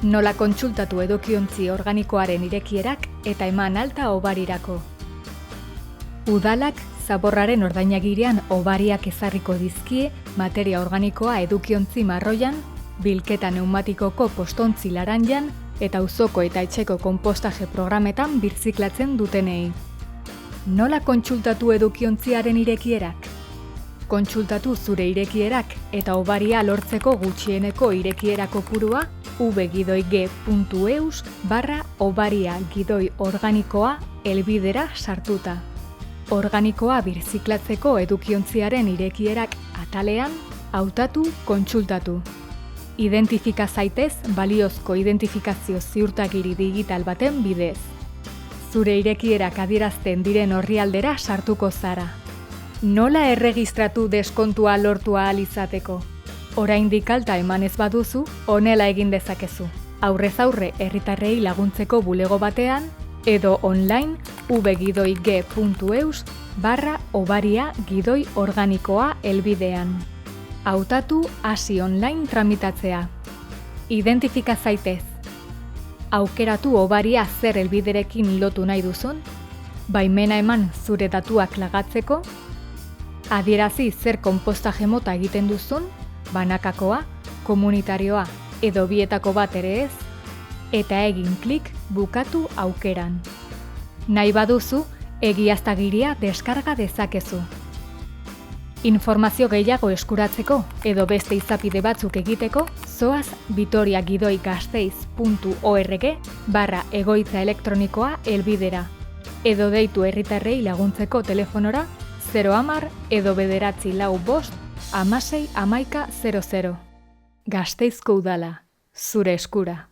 Nola kontsultatu edukiontzi organikoaren irekierak eta eman alta obarirako. Udalak zaborraren ordainagirean obariak ezarriko dizkie materia organikoa edukiontzi marroian, bilketa pneumatikoko postontzi laranjan eta auzoko eta etxeko konpostaje programetan birziklatzen dutenei. Nola kontsultatu edukiontziaren irekierak? Kontsultatu zure irekierak eta obaria lortzeko gutxieneko irekiera kopurua vgidoi.eus/obaria-organikoa helbidera sartuta. Organikoa birziklatzeko edukiontziaren irekierak atalean hautatu kontsultatu. Identifika zaitez baliozko identifikazio ziurtagiri digital baten bidez. Zure irekierak adierazten diren orrialdera sartuko zara. Nola erregistratu deskontua lortu ahal izateko? Oraindik alta eman ez baduzu, honela egin dezakezu. Aurrez aurre herritarrei laguntzeko bulego batean edo online vgidoi.eus/obaria-organikoa helbidean. Hautatu hasi online tramitatzea. Identifika zaitez. Aukeratu obaria zer helbiderekin lotu nahi duzun, baimena eman zure datuak lagatzeko, adierazi zer konpostaje mota egiten duzun, banakakoa, komunitarioa edo bietako bat ere ez, eta egin klik bukatu aukeran. Nahi baduzu, egiaztagiria deskarga dezakezu. Informazio gehiago eskuratzeko edo beste izapide batzuk egiteko, zoaz vitoriagidoigasteiz.org/egoitza elektronikoa helbidera, edo deitu herritarrei laguntzeko telefonora 010 edo 945 16 11 00. Gasteizko Udala, zure eskura.